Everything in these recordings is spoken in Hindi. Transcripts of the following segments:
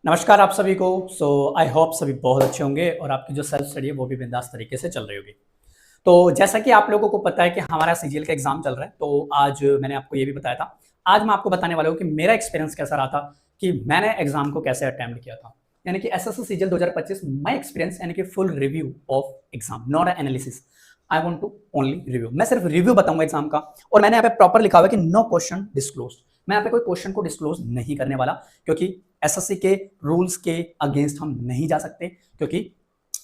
नमस्कार आप सभी को। आई होप सभी बहुत अच्छे होंगे और आपकी जो सेल्फ स्टडी है वो भी बिंदास तरीके से चल रही होगी। तो जैसा कि आप लोगों को पता है कि हमारा सीजीएल का एग्जाम चल रहा है, तो आज मैंने आपको ये भी बताया था। आज मैं आपको बताने वाला हूँ कि मेरा एक्सपीरियंस कैसा रहा था, कि मैंने एग्जाम को कैसे अटेम्प्ट किया था। यानी कि एसएससी सीजीएल 2025 माय एक्सपीरियंस, यानी कि full review of exam, not a analysis. I want to only review. मैं सिर्फ रिव्यू बताऊंगा एग्जाम का, और मैंने यहाँ पे प्रॉपर लिखा हुआ है कि नो क्वेश्चन डिस्क्लोज। मैं यहाँ पे कोई क्वेश्चन को डिस्क्लोज नहीं करने वाला, क्योंकि एसएससी के रूल्स के अगेंस्ट हम नहीं जा सकते, क्योंकि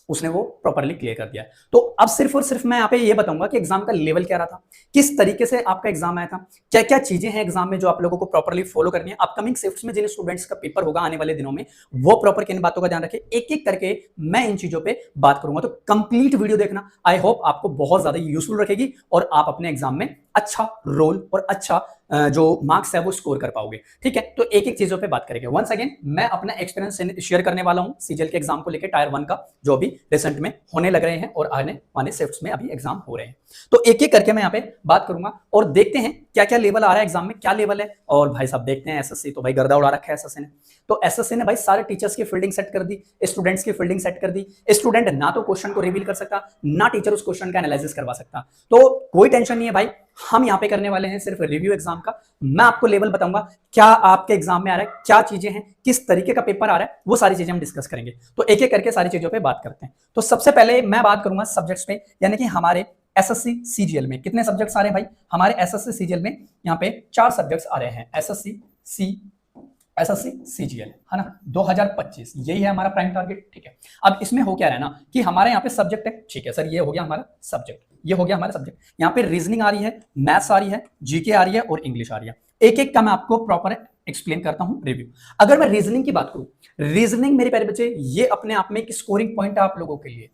उसने वो प्रॉपर्ली क्लियर कर दिया है। तो अब सिर्फ और सिर्फ मैं यहाँ पे ये बताऊंगा कि एग्जाम का लेवल क्या रहा था, किस तरीके से आपका एग्जाम आया था, क्या क्या चीजें हैं एग्जाम में जो आप लोगों को प्रॉपर्ली फॉलो करनी है। अपकमिंग शिफ्ट्स में जिन स्टूडेंट्स का पेपर होगा आने वाले दिनों में, वो प्रॉपर किन बातों का ध्यान रखें, एक एक करके मैं इन चीजों पे बात करूंगा। तो कंप्लीट वीडियो देखना, आई होप आपको बहुत ज्यादा यूजफुल रखेगी और आप अपने एग्जाम में अच्छा रोल और अच्छा जो मार्क्स है वो स्कोर कर पाओगे। ठीक है, तो एक एक चीजों पे बात करेंगे। वंस अगेन मैं अपना एक्सपीरियंस शेयर करने वाला हूं सीजीएल के एग्जाम को लेकर, टायर 1 का, जो भी रिसेंट में होने लग रहे हैं और आने वाले शिफ्ट्स में अभी एग्जाम हो रहे हैं। तो एक एक करके मैं यहाँ पे बात करूंगा और देखते हैं क्या क्या लेवल आ रहा है एग्जाम में, क्या लेवल है। और भाई साहब देखते हैं, एसएससी तो भाई गर्दा उड़ा रखा है एसएससी ने। तो एसएससी ने भाई सारे टीचर्स की फील्डिंग सेट कर दी, स्टूडेंट्स की फील्डिंग सेट कर दी। स्टूडेंट ना तो क्वेश्चन को रिवील कर सकता, ना टीचर उस क्वेश्चन का एनालिसिस करवा सकता। तो कोई टेंशन नहीं है भाई, हम यहाँ पे करने वाले हैं सिर्फ रिव्यू एग्जाम का। मैं आपको लेवल बताऊंगा क्या आपके एग्जाम में आ रहा है, क्या चीजें हैं, किस तरीके का पेपर आ रहा है, वो सारी चीजें हम डिस्कस करेंगे। तो एक एक करके सारी चीजों पे बात करते हैं। तो सबसे पहले मैं बात करूंगा सब्जेक्ट्स पे, यानी कि हमारे एसएससी सीजीएल में कितने सब्जेक्ट्स आ रहे हैं भाई। हमारे एसएससी सीजीएल में यहाँ पे 4 सब्जेक्ट्स आ रहे हैं। एसएससी सीजीएल है ना, 2025 यही है हमारा प्राइम टारगेट। ठीक है, अब इसमें हो क्या रहा है ना कि हमारे यहाँ पे सब्जेक्ट है। ठीक है सर, ये हो गया हमारा सब्जेक्ट, ये हो गया हमारा सब्जेक्ट। यहाँ पे रीजनिंग आ रही है, मैथ्स आ रही है, जीके आ रही है और इंग्लिश आ रही है। एक एक का मैं आपको प्रॉपर एक्सप्लेन करता हूं रिव्यू। अगर मैं रीजनिंग की बात करूं, रीजनिंग मेरे प्यारे बच्चे ये अपने आप में एक स्कोरिंग पॉइंट है आप लोगों के लिए।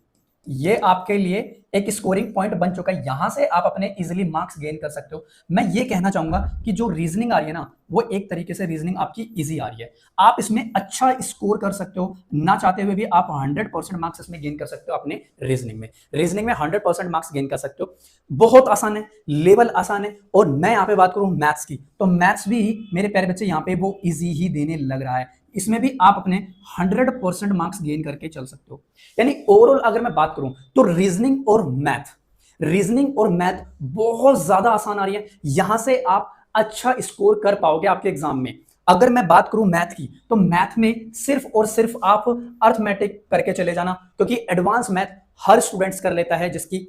ये आपके लिए एक स्कोरिंग पॉइंट बन चुका है, यहां से आप अपने इजीली मार्क्स गेन कर सकते हो। मैं ये कहना चाहूंगा कि जो रीजनिंग आ रही है ना, वो एक तरीके से रीजनिंग आपकी इजी आ रही है। आप इसमें अच्छा स्कोर कर सकते हो, ना चाहते हुए भी आप 100% मार्क्स इसमें गेन कर सकते हो अपने रीजनिंग में। रीजनिंग में 100% मार्क्स गेन कर सकते हो, बहुत आसान है, लेवल आसान है। और मैं यहाँ पे बात करूं मैथ्स की, तो मैथ्स भी मेरे प्यारे बच्चे यहाँ पे वो इजी ही देने लग रहा है। इसमें भी आप अपने 100% मार्क्स गेन करके चल सकते हो। यानी ओवरऑल अगर मैं बात करूं तो रीजनिंग और मैथ बहुत ज्यादा आसान आ रही है, यहां से आप अच्छा स्कोर कर पाओगे आपके एग्जाम में। अगर मैं बात करूं मैथ की, तो मैथ में सिर्फ और सिर्फ आप अर्थमेटिक करके चले जाना, क्योंकि एडवांस मैथ हर स्टूडेंट्स कर लेता है जिसकी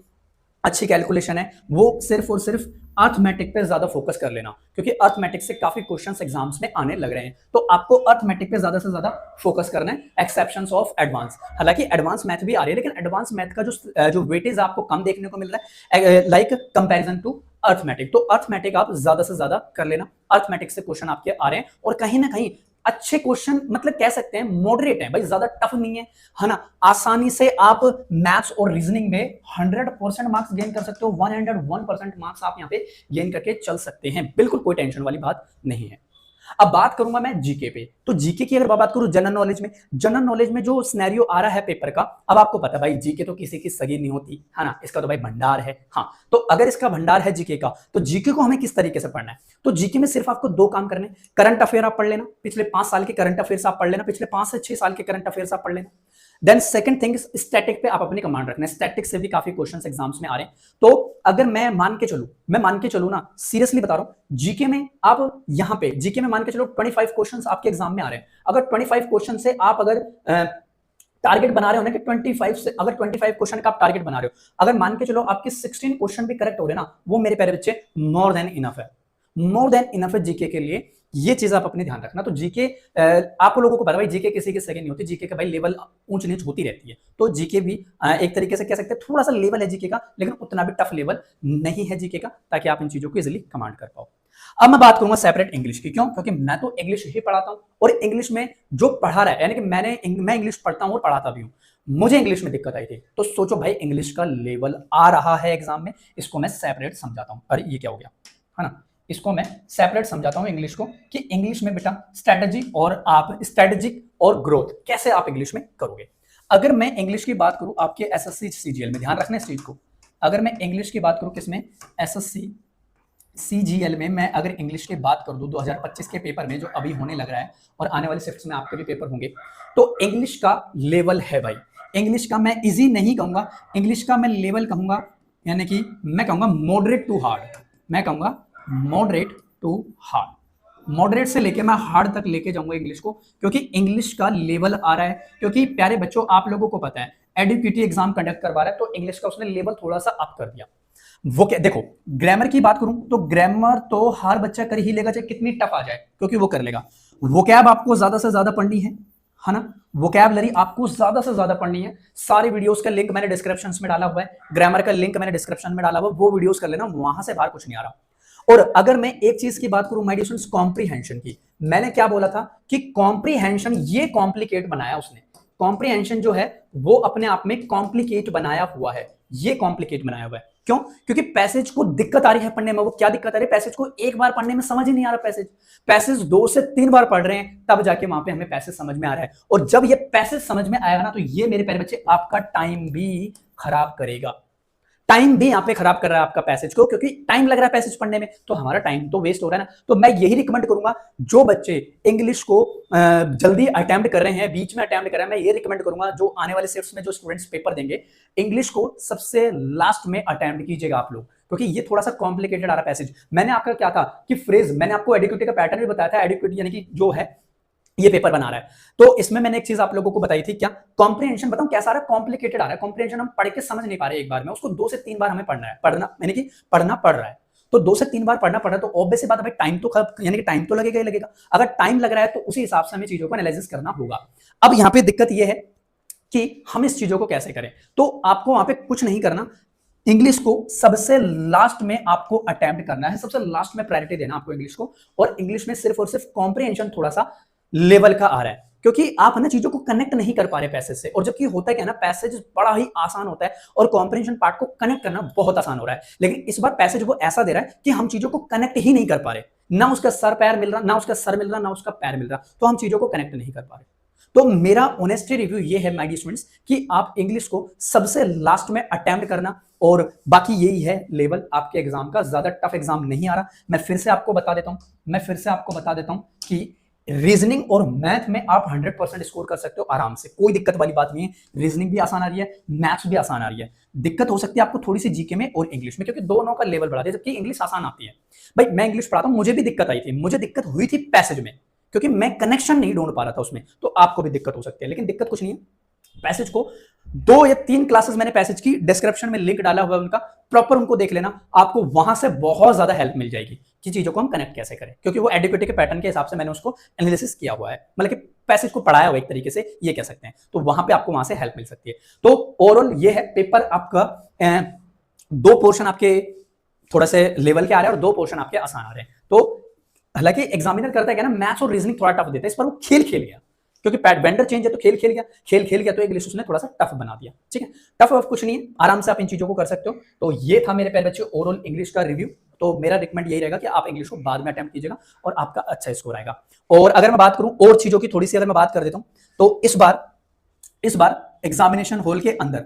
अच्छी कैलकुलेशन है। वो सिर्फ और सिर्फ अर्थमेटिक पे ज्यादा फोकस कर लेना, क्योंकि अर्थमेटिक से काफी क्वेश्चंस एग्जाम्स में आने लग रहे हैं। तो आपको अर्थमेटिक पे ज्यादा से ज्यादा फोकस करना है, एक्सेप्शंस ऑफ एडवांस। हालांकि एडवांस मैथ भी आ रही है, लेकिन एडवांस मैथ का जो वेटेज आपको कम देखने को मिल रहा है लाइक कंपैरिजन टू अर्थमेटिक। तो अर्थमेटिक आप ज्यादा से ज्यादा कर लेना, अर्थमेटिक से क्वेश्चन आपके आ रहे हैं और कहीं ना कहीं अच्छे क्वेश्चन, मतलब कह सकते हैं मॉडरेट है भाई, ज्यादा टफ नहीं है ना। आसानी से आप मैथ्स और रीजनिंग में 100% मार्क्स गेन कर सकते हो, 101% मार्क्स आप यहाँ पे गेन करके चल सकते हैं, बिल्कुल कोई टेंशन वाली बात नहीं है। अब बात करूंगा मैं जीके पे। तो जीके की अगर बात करूं, जनरल नॉलेज में जो सिनेरियो आ रहा है पेपर का, अब आपको पता है भाई जीके तो किसी की सगी नहीं होती है ना, इसका तो भाई भंडार है। हाँ, तो अगर इसका भंडार है जीके का, तो जीके को हमें किस तरीके से पढ़ना है। तो जीके में सिर्फ आपको 2 काम करने, करंट अफेयर आप पढ़ लेना, पिछले 5 साल के करंट अफेयर्स आप पढ़ लेना, पिछले 5 से 6 साल के करंट अफेयर्स आप पढ़ लेना। देन सेकंड थिंग, स्टैटिक पे आप अपनी कमांड रखना है। स्टैटिक से भी काफी क्वेश्चंस एग्जाम्स में आ रहे हैं। तो अगर मैं मान के चलूं ना, सीरियसली बता रहा हूं, जीके में आप यहां पे जीके में मान के चलो 25 क्वेश्चंस आपके एग्जाम में आ रहे हैं। अगर 25 क्वेश्चन से आप अगर टारगेट बना रहे हो ना कि 25 से, अगर 25 क्वेश्चन का आप टारगेट बना रहे हो, अगर मान के चलो आपके 16 क्वेश्चन भी करेक्ट हो रहे हैं ना, वो मेरे प्यारे बच्चे मोर देन इनफ है, मोर देन इनफ है जीके के लिए। ये चीज आप अपने ध्यान रखना। तो जीके आप लोगों को पता भाई, जीके किसी की सेकंड नहीं होती, जीके का भाई लेवल ऊंच नीच होती रहती है। तो जीके भी एक तरीके से कह सकते हैं थोड़ा सा लेवल है जीके का, लेकिन उतना भी टफ लेवल नहीं है जीके का, ताकि आप इन चीजों को इजीली कमांड कर पाओ। अब मैं बात करूंगा सेपरेट इंग्लिश की। क्यों? क्योंकि मैं तो इंग्लिश ही पढ़ाता हूं, और इंग्लिश में जो पढ़ा रहा है, यानी कि मैं इंग्लिश पढ़ता हूं और पढ़ाता भी हूं। मुझे इंग्लिश में दिक्कत आई थी, तो सोचो भाई इंग्लिश का लेवल आ रहा है एग्जाम में, इसको मैं सेपरेट समझाता हूं। अरे ये क्या हो गया, है ना, इसको मैं सेपरेट समझाता हूं इंग्लिश को, कि इंग्लिश में बेटा स्ट्रेटजी और आप स्ट्रेटेजिक और ग्रोथ कैसे आप इंग्लिश में करोगे। अगर मैं इंग्लिश की बात करूं आपके एसएससी सीजीएल में, ध्यान रखना इस चीज को, अगर मैं इंग्लिश की बात करूं किसमें, एसएससी CGL में मैं अगर इंग्लिश की बात कर दूं 2025 के पेपर में जो अभी होने लग रहा है और आने वाले शिफ्ट्स में आपके भी पेपर होंगे, तो इंग्लिश का लेवल है भाई। इंग्लिश का मैं इजी नहीं कहूंगा, इंग्लिश का मैं लेवल कहूंगा, यानी कि मैं कहूंगा मॉडरेट टू हार्ड। मैं कहूंगा मॉडरेट टू हार्ड, मॉडरेट से लेके मैं हार्ड तक लेके जाऊंगा इंग्लिश को, क्योंकि इंग्लिश का लेवल आ रहा है। क्योंकि प्यारे बच्चों, आप लोगों को पता है एडुकेटी एग्जाम कंडक्ट करवा रहा है, तो इंग्लिश का उसने लेवल थोड़ा सा अप कर दिया। वो क्या, देखो ग्रामर की बात करूं तो ग्रामर तो हर बच्चा कर ही लेगा, चाहे कितनी टफ आ जाए, क्योंकि वो कर लेगा। वोकैब आपको ज्यादा से ज्यादा पढ़नी है ना, वोकैबलरी आपको ज्यादा से ज्यादा पढ़नी है। सारी वीडियोस का लिंक मैंने डिस्क्रिप्शन में डाला हुआ है, ग्रामर का लिंक मैंने डिस्क्रिप्शन में डाला हुआ है, वो वीडियोस कर लेना, वहां से बाहर कुछ नहीं आ रहा। और अगर मैं एक चीज की बात करूं माय डियर स्टूडेंट्स, कॉम्प्रीहेंशन की, मैंने क्या बोला था कि कॉम्प्रीहेंशन ये कॉम्प्लिकेट बनाया उसने। कॉम्प्रीहेंशन जो है वो अपने आप में कॉम्प्लिकेट बनाया हुआ है, ये कॉम्प्लिकेट बनाया हुआ है। क्यों? क्योंकि पैसेज को दिक्कत आ रही है पढ़ने में। वो क्या दिक्कत आ रही है? पैसेज को एक बार पढ़ने में समझ ही नहीं आ रहा, पैसेज 2 से 3 बार पढ़ रहे हैं, तब जाके वहां पे हमें पैसेज समझ में आ रहा है। और जब ये पैसेज समझ में आएगा ना, तो ये मेरे प्यारे बच्चे आपका टाइम भी खराब करेगा। टाइम भी यहाँ पे खराब कर रहा है आपका पैसेज को, क्योंकि टाइम लग रहा है पैसेज पढ़ने में, तो हमारा टाइम तो वेस्ट हो रहा है ना। तो मैं यही रिकमेंड करूंगा, जो बच्चे इंग्लिश को जल्दी अटेम्प्ट कर रहे हैं, बीच में अटेम्प्ट कर रहे हैं, मैं ये रिकमेंड करूंगा जो आने वाले शिफ्ट्स में जो स्टूडेंट्स पेपर देंगे, इंग्लिश को सबसे लास्ट में अटेम्प्ट कीजिएगा आप लोग, क्योंकि ये थोड़ा सा कॉम्प्लिकेटेड आ रहा है पैसेज। मैंने आपका क्या था कि फ्रेज, मैंने आपको एडिक्विटी का पैटर्न भी बताया था। एडिक्विटी यानी कि जो है ये पेपर बना रहा है, तो इसमें मैंने एक चीज आप लोगों को बताई थी, क्या कॉम्प्रिहेंशन बताऊं कैसा आ रहा है, कॉम्प्लिकेटेड आ रहा है। कॉम्प्रिहेंशन हम पढ़ के समझ नहीं पा रहे एक बार में, उसको 2 से 3 बार हमें पढ़ना है, पढ़ना यानी कि पढ़ना पड़ रहा है, तो 2 से 3 बार पढ़ना पड़ रहा है, तो ऑब्वियस सी बात है भाई, टाइम तो यानी कि टाइम तो लगेगा ही लगेगा। अगर टाइम लग रहा है तो उसी हिसाब से हमें चीजों को एनालिसिस करना होगा। अब यहाँ पे दिक्कत यह है कि हम इस चीजों को कैसे करें, तो आपको वहां पे कुछ नहीं करना, इंग्लिश को सबसे लास्ट में आपको अटेम्प्ट करना है, सबसे लास्ट में प्रायोरिटी देना आपको इंग्लिश को। और इंग्लिश में सिर्फ और सिर्फ कॉम्प्रिहेंशन थोड़ा सा लेवल का आ रहा है, क्योंकि आप है ना चीजों को कनेक्ट नहीं कर पा रहे पैसेज से। और जबकि होता है क्या ना, पैसेज बड़ा ही आसान होता है और कॉम्प्रिहेंशन पार्ट को कनेक्ट करना बहुत आसान हो रहा है, लेकिन इस बार पैसेज वो ऐसा दे रहा है कि हम चीजों को कनेक्ट ही नहीं कर पा रहे, ना उसका सर पैर मिल रहा, ना उसका सर मिल रहा, ना उसका पैर मिल रहा, तो हम चीजों को कनेक्ट नहीं कर पा रहे। तो मेरा ऑनेस्टी रिव्यू ये है माय डियर स्टूडेंट्स कि आप इंग्लिश को सबसे लास्ट में अटेम्प्ट करना, और बाकी यही है लेवल आपके एग्जाम का। ज्यादा टफ एग्जाम नहीं आ रहा। मैं फिर से आपको बता देता हूं कि रीजनिंग और मैथ में आप 100% स्कोर कर सकते हो आराम से, कोई दिक्कत वाली बात नहीं है। रीजनिंग भी आसान आ रही है, मैथ्स भी आसान आ रही है। दिक्कत हो सकती है आपको थोड़ी सी जीके में और इंग्लिश में, क्योंकि दोनों का लेवल बढ़ा दिया, जबकि इंग्लिश आसान आती है। भाई मैं इंग्लिश पढ़ाता हूं, मुझे भी दिक्कत आई थी, मुझे दिक्कत हुई थी पैसेज में, क्योंकि मैं कनेक्शन नहीं ढूंढ पा रहा था उसमें। तो आपको भी दिक्कत हो सकती है, लेकिन दिक्कत कुछ नहीं है। पैसेज को 2 या 3 क्लासेस मैंने पैसेज की डिस्क्रिप्शन में लिंक डाला हुआ है उनका, प्रॉपर उनको देख लेना, आपको वहां से बहुत ज्यादा हेल्प मिल जाएगी कि चीजों को हम कनेक्ट कैसे करें, क्योंकि वो एडिक्विटी के पैटर्न के हिसाब से मैंने उसको एनालिसिस किया हुआ है, मतलब कि पैसेज को पढ़ाया हुआ एक तरीके से ये कह सकते हैं। तो वहां पे आपको वहां से हेल्प मिल सकती है। तो ओवरऑल ये है पेपर आपका, 2 पोर्शन आपके थोड़ा से लेवल के आ रहे हैं और 2 पोर्शन आपके आसान आ रहे हैं। तो हालांकि एग्जामिनर करता है क्या ना, मैथ्स और रीजनिंग थोड़ा टफ देता है, इस पर वो खेल गया, क्योंकि वेंडर चेंज है तो खेल गया, तो इंग्लिश उसने थोड़ा सा टफ बना दिया। ठीक है, टफ कुछ नहीं है, आराम से आप इन चीजों को कर सकते हो। तो ये था मेरे प्यारे बच्चे ओवरऑल इंग्लिश का रिव्यू। तो मेरा रिकमेंड यही रहेगा कि आप इंग्लिश को बाद में अटेम्प्ट कीजिएगा और आपका अच्छा स्कोर आएगा। और अगर मैं बात करूं और चीजों की थोड़ी सी, अगर मैं बात कर देता हूं, तो इस बार एग्जामिनेशन हॉल के अंदर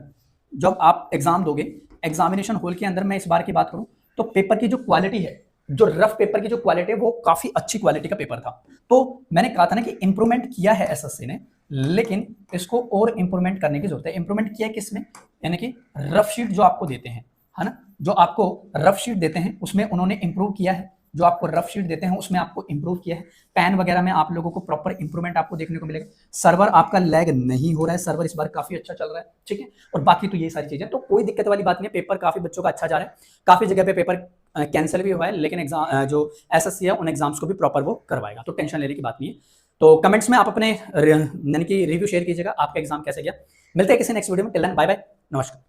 जब आप एग्जाम दोगे, एग्जामिनेशन हॉल के अंदर मैं इस बार की बात करूं तो पेपर की जो क्वालिटी है, जो रफ पेपर की जो क्वालिटी है, वो काफी अच्छी क्वालिटी का पेपर था। तो मैंने कहा था ना कि इंप्रूवमेंट किया है एसएससी ने, लेकिन इसको और इंप्रूवमेंट करने की जरूरत है। इंप्रूवमेंट किया किसमें, यानी कि रफ शीट जो आपको देते हैं, है ना, जो आपको रफ शीट देते हैं उसमें उन्होंने इंप्रूव किया है, जो आपको रफ शीट देते हैं उसमें आपको इंप्रूव किया है। पेन वगैरह में आप लोगों को प्रॉपर इंप्रूवमेंट आपको देखने को मिलेगा। सर्वर आपका लैग नहीं हो रहा है, सर्वर इस बार काफी अच्छा चल रहा है। ठीक है, और बाकी तो ये सारी चीजें, तो कोई दिक्कत वाली बात नहीं है। पेपर काफी बच्चों का अच्छा जा रहा है, काफी जगह पे पेपर कैंसिल भी हुआ है, लेकिन एग्जाम जो एसएससी है उन एग्जाम्स को भी प्रॉपर वो करवाएगा, तो टेंशन लेने की बात नहीं है। तो कमेंट्स में आप अपने यानी कि रिव्यू शेयर कीजिएगा, आपका एग्जाम कैसे गया। मिलते हैं किसी नेक्स्ट वीडियो में, टिल देन बाय बाय, नमस्कार।